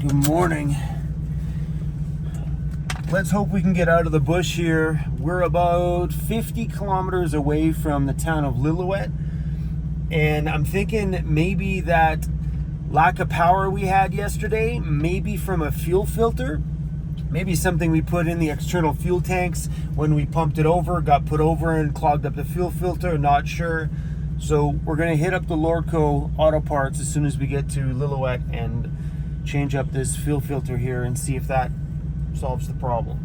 Good morning. Let's hope we can get out of the bush here. We're about 50 kilometers away from the town of Lillooet, and I'm thinking maybe that lack of power we had yesterday, maybe from a fuel filter, maybe something we put in the external fuel tanks when we pumped it over, got put over and clogged up the fuel filter, not sure. So we're gonna hit up the Lordco Auto Parts as soon as we get to Lillooet and change up this fuel filter here and see if that solves the problem.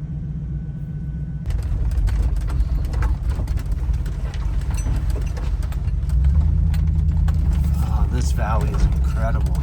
Oh, this valley is incredible.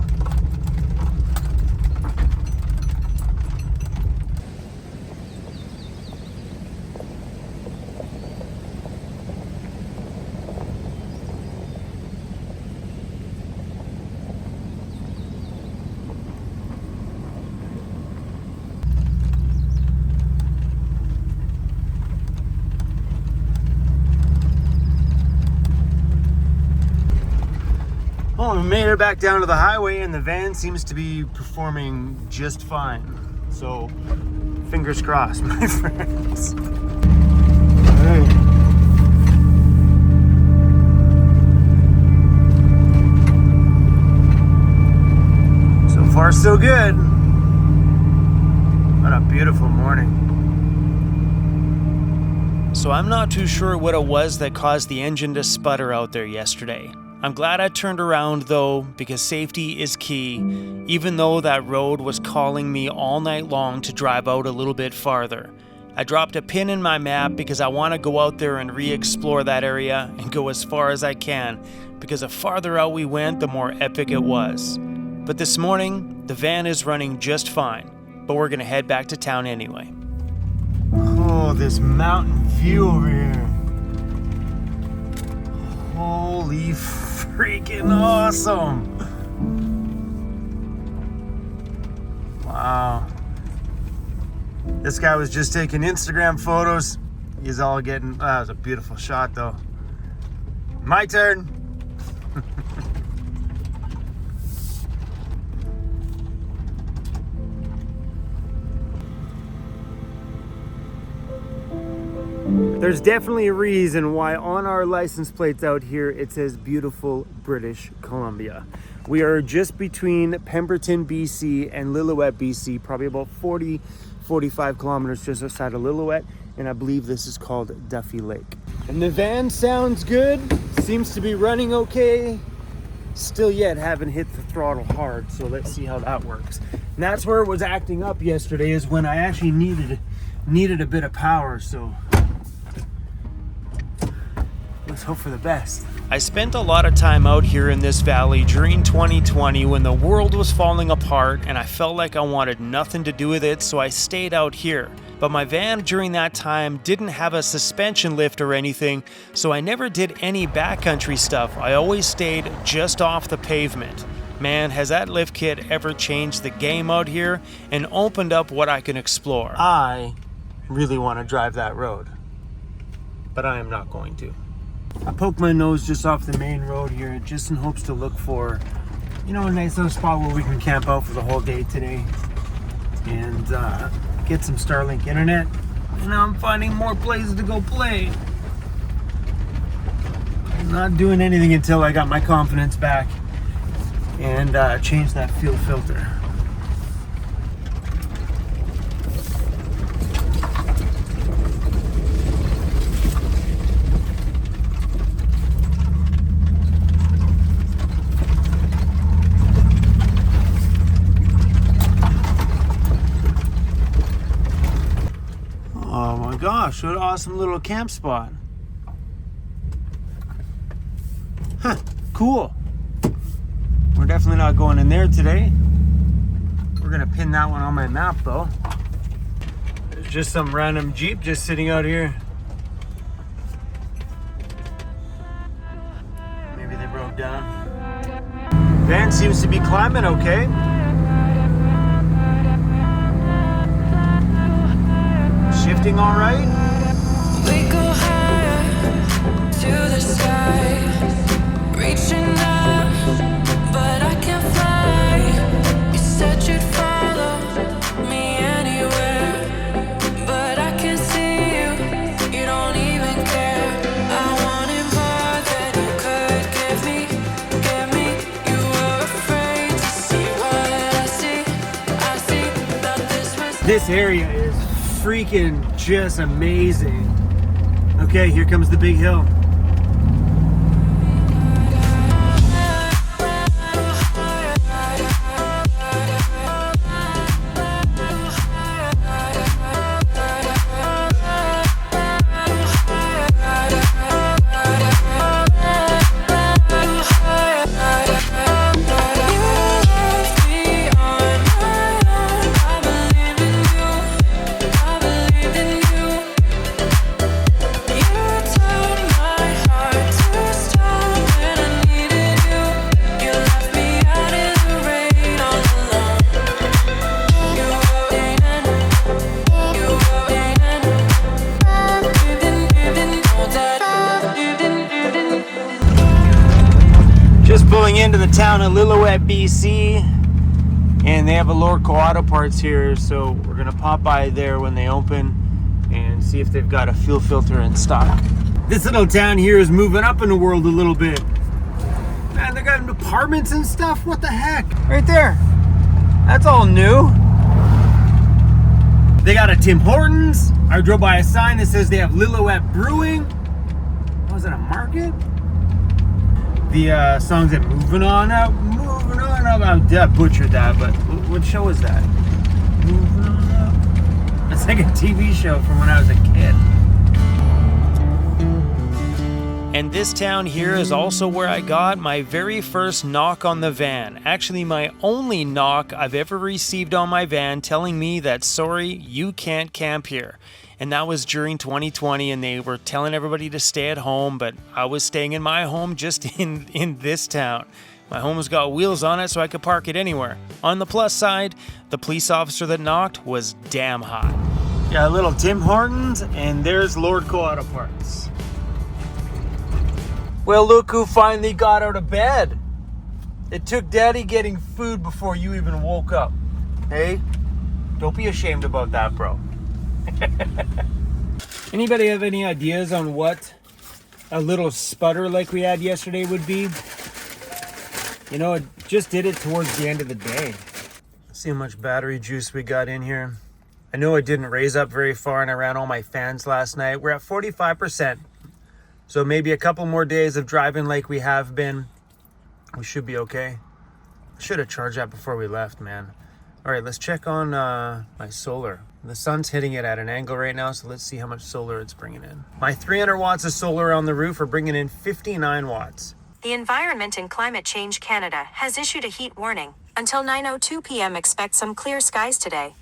Well, we made it back down to the highway and the van seems to be performing just fine. So, fingers crossed, my friends. Hey. So far, so good. What a beautiful morning. So I'm not too sure what it was that caused the engine to sputter out there yesterday. I'm glad I turned around though, because safety is key, even though that road was calling me all night long to drive out a little bit farther. I dropped a pin in my map because I want to go out there and re-explore that area and go as far as I can, because the farther out we went, the more epic it was. But this morning, the van is running just fine, but we're going to head back to town anyway. Oh, this mountain view over here. Holy freaking awesome. Wow. This guy was just taking Instagram photos. He's all getting, that was a beautiful shot though. My turn. There's definitely a reason why on our license plates out here it says beautiful British Columbia. We are just between Pemberton, BC and Lillooet, BC, probably about 40-45 kilometers just outside of Lillooet, and I believe this is called Duffy Lake. And the van sounds good, seems to be running okay. Still yet haven't hit the throttle hard, so let's see how that works. And that's where it was acting up yesterday, is when I actually needed a bit of power, so let's hope for the best. I spent a lot of time out here in this valley during 2020 when the world was falling apart and I felt like I wanted nothing to do with it, so I stayed out here. But my van during that time didn't have a suspension lift or anything, so I never did any backcountry stuff. I always stayed just off the pavement. Man, has that lift kit ever changed the game out here and opened up what I can explore. I really want to drive that road, but I am not going to. I poked my nose just off the main road here, just in hopes to look for, a nice little spot where we can camp out for the whole day today and get some Starlink internet. And now I'm finding more places to go play. I'm not doing anything until I got my confidence back and change that fuel filter. Oh my gosh, what an awesome little camp spot. Huh, cool. We're definitely not going in there today. We're gonna pin that one on my map though. There's just some random Jeep just sitting out here. Maybe they broke down. Van seems to be climbing okay. Shifting all right. We go higher to the sky, reaching out, but I can't fly. You said you'd follow. This area is freaking just amazing. Okay, here comes the big hill. Pulling into the town of Lillooet, BC, and they have a Lordco Auto Parts here, so we're gonna pop by there when they open and see if they've got a fuel filter in stock. This little town here is moving up in the world a little bit. Man, they got apartments and stuff. What the heck? Right there. That's all new. They got a Tim Hortons. I drove by a sign that says they have Lillooet Brewing. Oh, is that a market? The songs that moving on up, I butchered that, but what show is that? Moving on up. It's like a TV show from when I was a kid. And this town here is also where I got my very first knock on the van. Actually, my only knock I've ever received on my van telling me that, sorry, you can't camp here. And that was during 2020, and they were telling everybody to stay at home, but I was staying in my home just in this town. My home's got wheels on it, so I could park it anywhere. On the plus side, the police officer that knocked was damn hot. Got a little Tim Hortons, and there's Lordco Auto Parts. Well, look who finally got out of bed. It took Daddy getting food before you even woke up. Hey, don't be ashamed about that, bro. Anybody have any ideas on what a little sputter like we had yesterday would be? You know, it just did it towards the end of the day. See how much battery juice we got in here. I know it didn't raise up very far and I ran all my fans last night. We're at 45%. So maybe a couple more days of driving like we have been. We should be okay. I should have charged that before we left, man. All right, let's check on my solar. The sun's hitting it at an angle right now, so let's see how much solar it's bringing in. My 300 watts of solar on the roof are bringing in 59 watts. The Environment and Climate Change Canada has issued a heat warning. Until 9:02 p.m. expect some clear skies today.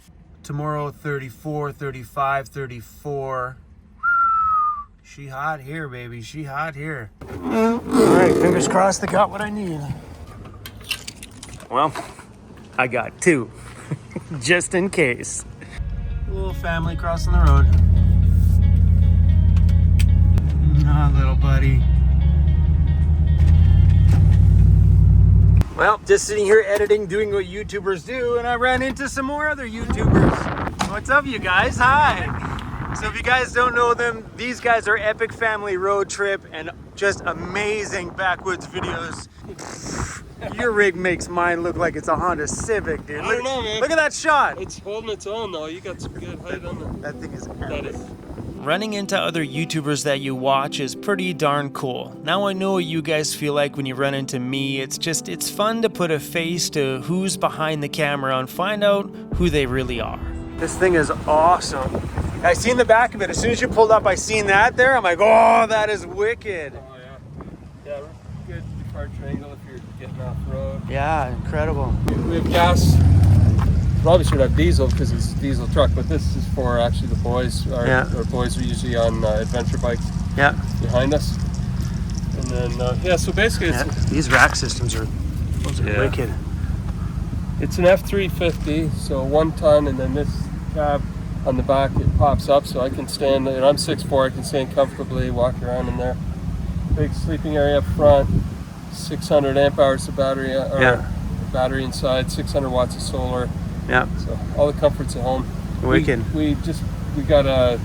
Tomorrow, 34, 35, 34. She hot here, baby. She hot here. All right, fingers crossed I got what I need. Well, I got two, just in case. Little family crossing the road. Nah, little buddy. Well, just sitting here editing, doing what YouTubers do, and I ran into some more other YouTubers. What's up, you guys? Hi. So if you guys don't know them, these guys are epic family road trip and just amazing backwoods videos. Your rig makes mine look like it's a Honda Civic, dude. I don't know, man. Look at that shot. It's holding its own, though. You got some good height on it. That thing is epic. That is. Running into other YouTubers that you watch is pretty darn cool. Now I know what you guys feel like when you run into me. It's fun to put a face to who's behind the camera and find out who they really are. This thing is awesome. I seen the back of it. As soon as you pulled up, I seen that there. I'm like, oh, that is wicked. Oh, yeah. Yeah, good departure angle if you're getting off road. Yeah, incredible. We have gas. Probably should have diesel because it's a diesel truck, but this is for actually the boys. Our boys are usually on adventure bikes behind us. And then, yeah, so basically it's... These rack systems are wicked. It's an F350, so 1 ton, and then this cab on the back, it pops up so I can stand, and I'm 6'4", I can stand comfortably, walk around in there. Big sleeping area up front, 600 amp hours of battery, battery inside, 600 watts of solar. Yeah. So all the comforts at home. Wicked. We got a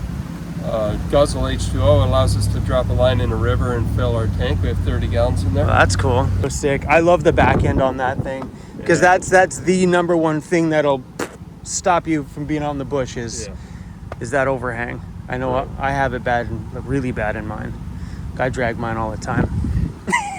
Guzzle H2O. It allows us to drop a line in a river and fill our tank. We have 30 gallons in there. Well, that's cool. So sick. I love the back end on that thing because that's the number one thing that'll stop you from being out in the bush is that overhang. I know I have it really bad in mine. I drag mine all the time.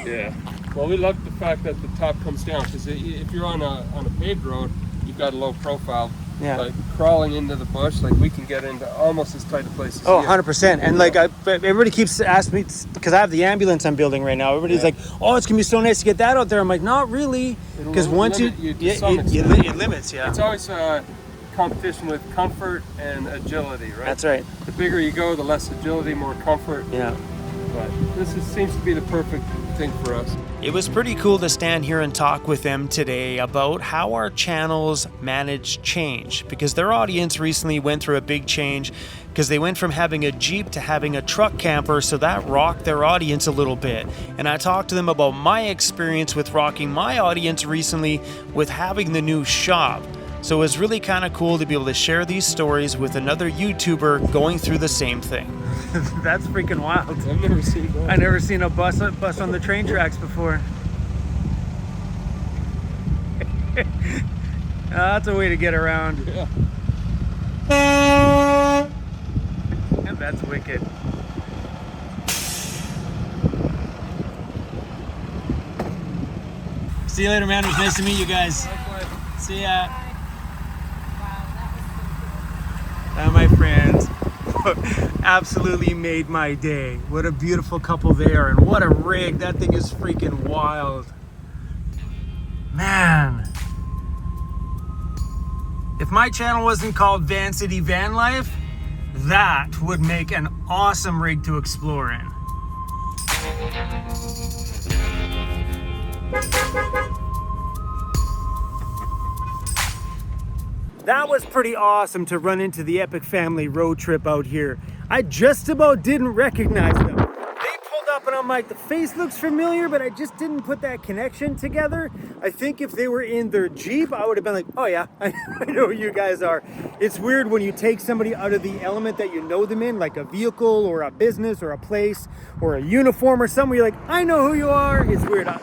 Yeah. Well, we love the fact that the top comes down, because if you're on a paved road, you've got a low profile. Yeah. Like crawling into the bush, like we can get into almost as tight a place as Oh, you. 100%. And like everybody keeps asking me, because I have the ambulance I'm building right now. Everybody's like, "Oh, it's gonna be so nice to get that out there." I'm like, "Not really," because once it limits. Yeah. It's always competition with comfort and agility, right? That's right. The bigger you go, the less agility, more comfort. Yeah. But seems to be the perfect thing for us. It was pretty cool to stand here and talk with them today about how our channels manage change, because their audience recently went through a big change because they went from having a Jeep to having a truck camper, so that rocked their audience a little bit. And I talked to them about my experience with rocking my audience recently with having the new shop. So it was really kind of cool to be able to share these stories with another YouTuber going through the same thing. That's freaking wild. I've never seen a bus on the train tracks before. That's a way to get around. Yeah. And that's wicked. See you later, man. It was nice to meet you guys. See ya. My friends absolutely made my day. What a beautiful couple they are, and what a rig. That thing is freaking wild. Man. If my channel wasn't called Vancity Vanlife, that would make an awesome rig to explore in. That was pretty awesome to run into the Epic family road trip out here. I just about didn't recognize them. They pulled up and I'm like, the face looks familiar, but I just didn't put that connection together. I think if they were in their Jeep, I would have been like, oh yeah, I know who you guys are. It's weird when you take somebody out of the element that you know them in, like a vehicle or a business or a place or a uniform or somewhere. You're like, I know who you are. It's weird. I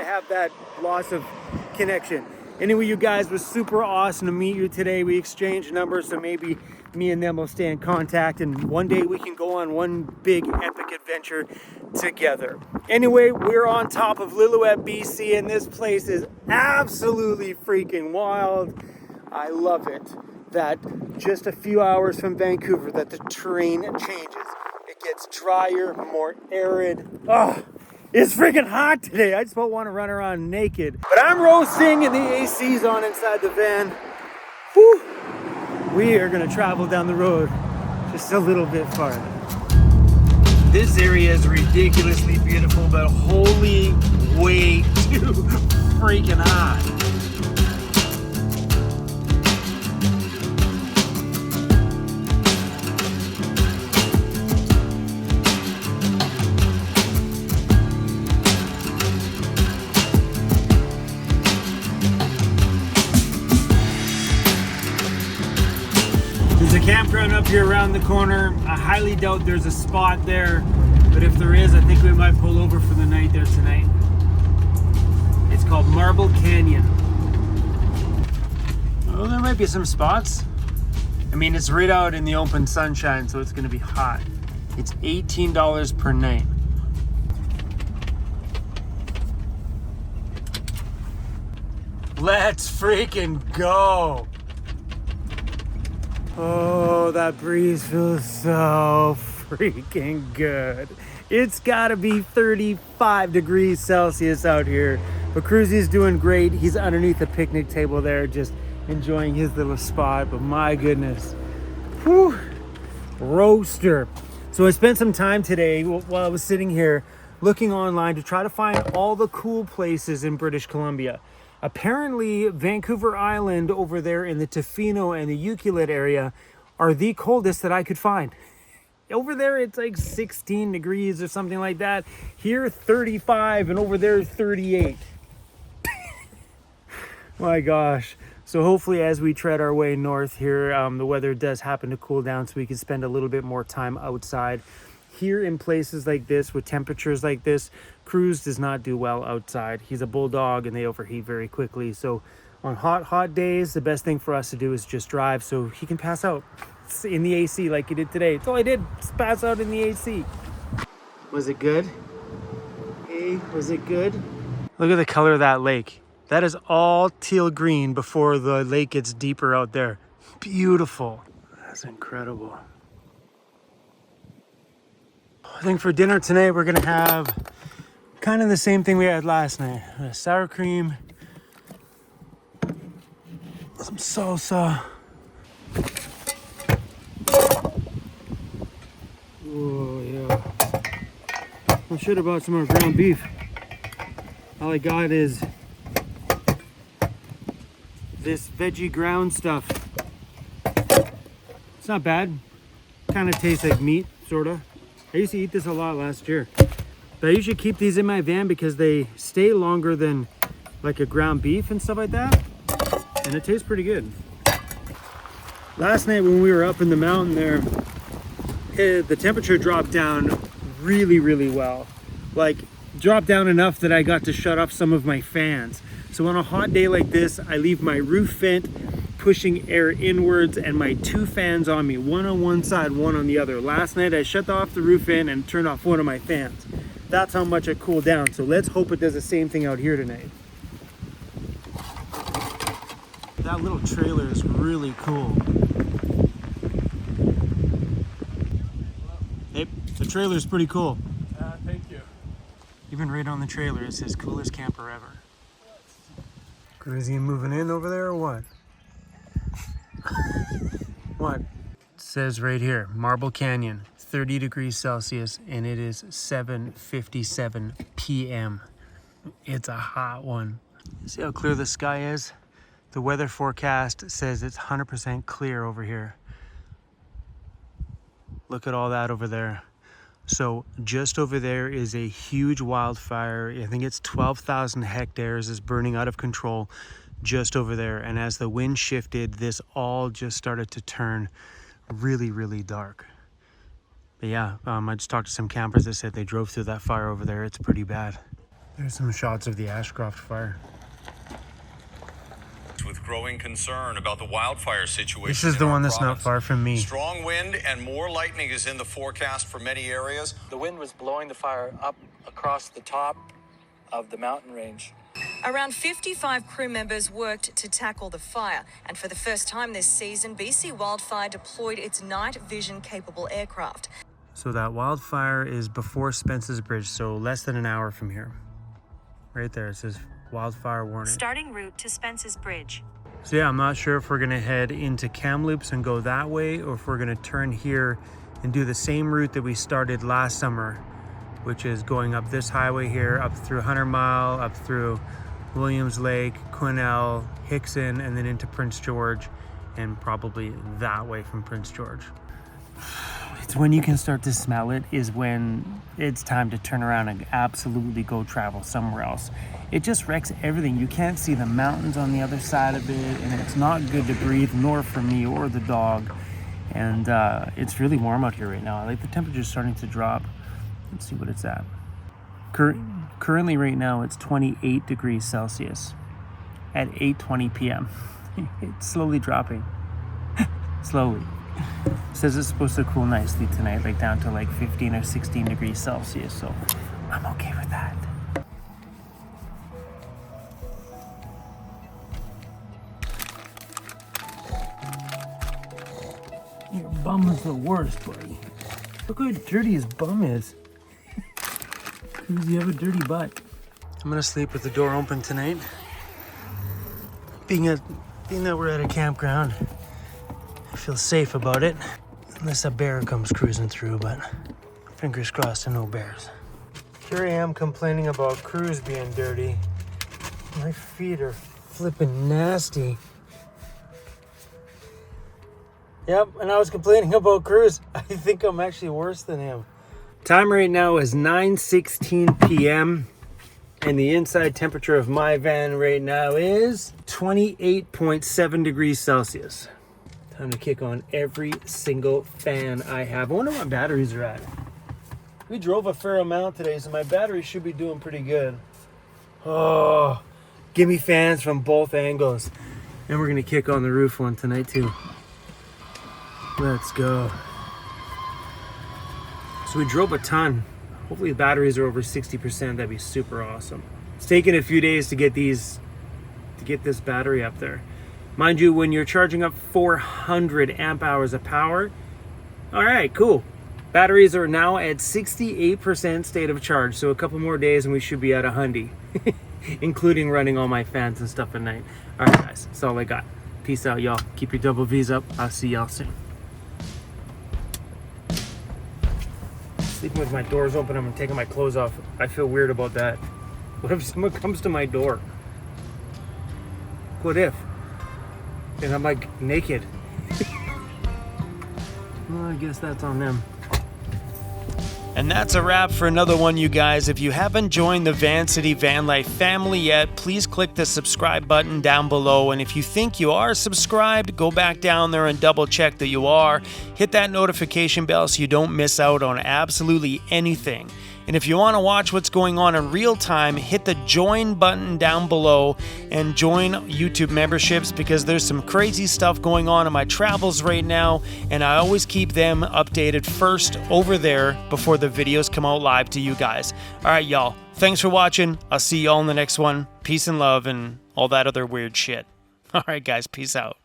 have that loss of connection. Anyway, you guys, it was super awesome to meet you today. We exchanged numbers, so maybe me and them will stay in contact, and one day we can go on one big epic adventure together. Anyway, we're on top of Lillooet, BC, and this place is absolutely freaking wild. I love it that just a few hours from Vancouver that the terrain changes. It gets drier, more arid. Oh, it's freaking hot today. I just don't want to run around naked. But I'm roasting and the AC's on inside the van. Whew. We are going to travel down the road just a little bit farther. This area is ridiculously beautiful, but holy way too freaking hot. There's a campground up here around the corner. I highly doubt there's a spot there, but if there is, I think we might pull over for the night there tonight. It's called Marble Canyon. Oh, there might be some spots. I mean, it's right out in the open sunshine, so it's gonna be hot. It's $18 per night. Let's freaking go. Oh, that breeze feels so freaking good. It's gotta be 35 degrees Celsius out here. But Cruzy's doing great. He's underneath the picnic table there, just enjoying his little spot. But my goodness, whew, roaster. So I spent some time today while I was sitting here looking online to try to find all the cool places in British Columbia. Apparently, Vancouver Island over there in the Tofino and the Lillooet area are the coldest that I could find. Over there, it's like 16 degrees or something like that. Here, 35, and over there, 38. My gosh. So hopefully as we tread our way north here, the weather does happen to cool down so we can spend a little bit more time outside. Here in places like this, with temperatures like this, Cruz does not do well outside. He's a bulldog and they overheat very quickly. So On hot days, the best thing for us to do is just drive so he can pass out in the AC like he did today. That's all I did, just pass out in the AC. Was it good? Hey, was it good? Look at the color of that lake. That is all teal green before the lake gets deeper out there. Beautiful. That's incredible. I think for dinner tonight, we're gonna have kind of the same thing we had last night. Sour cream, some salsa. Oh yeah. I should have bought some more ground beef. All I got is this veggie ground stuff. It's not bad. Kind of tastes like meat, sorta. I used to eat this a lot last year. But I usually keep these in my van because they stay longer than like a ground beef and stuff like that. And it tastes pretty good. Last night when we were up in the mountain there, the temperature dropped down really, really well. Like, dropped down enough that I got to shut off some of my fans. So on a hot day like this, I leave my roof vent pushing air inwards and my 2 fans on me, one on one side, one on the other. Last night I shut off the roof vent and turned off one of my fans. That's how much it cooled down. So let's hope it does the same thing out here tonight. That little trailer is really cool. Hey, the trailer is pretty cool. Thank you. Even right on the trailer, it says coolest camper ever. Cruisy moving in over there or what? What? It says right here, Marble Canyon, 30 degrees Celsius, and it is 7:57 p.m. It's a hot one. See how clear the sky is? The weather forecast says it's 100% clear over here. Look at all that over there. So just over there is a huge wildfire. I think it's 12,000 hectares is burning out of control just over there. And as the wind shifted, this all just started to turn really, really dark. But yeah, I just talked to some campers that said they drove through that fire over there. It's pretty bad. There's some shots of the Ashcroft fire. With growing concern about the wildfire situation. This is the one that's not far from me. Strong wind and more lightning is in the forecast for many areas. The wind was blowing the fire up across the top of the mountain range. Around 55 crew members worked to tackle the fire, and for the first time this season, BC Wildfire deployed its night vision capable aircraft. So that wildfire is before Spence's Bridge, so less than an hour from here. Right there, it says wildfire warning. Starting route to Spence's Bridge. So yeah, I'm not sure if we're gonna head into Kamloops and go that way, or if we're gonna turn here and do the same route that we started last summer, which is going up this highway here, up through 100 Mile, up through Williams Lake, Quesnel, Hickson, and then into Prince George, and probably that way from Prince George. It's when you can start to smell it is when it's time to turn around and absolutely go travel somewhere else. It just wrecks everything. You can't see the mountains on the other side of it, and it's not good to breathe, nor for me or the dog. And it's really warm out here right now. Like the temperature's starting to drop. Let's see what it's at. Currently right now it's 28 degrees Celsius at 8:20 p.m. It's slowly dropping. Slowly. It says it's supposed to cool nicely tonight, like down to like 15 or 16 degrees Celsius, so I'm okay with that. Your bum is the worst, buddy. Look how dirty his bum is. You have a dirty butt. I'm gonna sleep with the door open tonight. Being that we're at a campground, I feel safe about it. Unless a bear comes cruising through, but fingers crossed to no bears. Here I am complaining about crews being dirty. My feet are flipping nasty. Yep, and I was complaining about Cruz. I think I'm actually worse than him. Time right now is 9:16 p.m. and the inside temperature of my van right now is 28.7 degrees Celsius. Time to kick on every single fan I have. I wonder what batteries are at. We drove a fair amount today, so my battery should be doing pretty good. Oh, Give me fans from both angles. And we're gonna kick on the roof one tonight too. Let's go. So we drove a ton. Hopefully the batteries are over 60%. That'd be super awesome. It's taken a few days to get this battery up there. Mind you, when you're charging up 400 amp hours of power, all right, cool. Batteries are now at 68% state of charge. So a couple more days and we should be at 100, including running all my fans and stuff at night. All right, guys, that's all I got. Peace out, y'all. Keep your double V's up. I'll see y'all soon. Sleeping with my doors open. I'm taking my clothes off. I feel weird about that. What if someone comes to my door? What if? And I'm like naked. Well, I guess that's on them. And that's a wrap for another one, you guys. If you haven't joined the Vancity Vanlife family yet, please click the subscribe button down below. And if you think you are subscribed, go back down there and double check that you are. Hit that notification bell so you don't miss out on absolutely anything. And if you want to watch what's going on in real time, hit the join button down below and join YouTube memberships, because there's some crazy stuff going on in my travels right now, and I always keep them updated first over there before the videos come out live to you guys. All right, y'all. Thanks for watching. I'll see y'all in the next one. Peace and love and all that other weird shit. All right, guys. Peace out.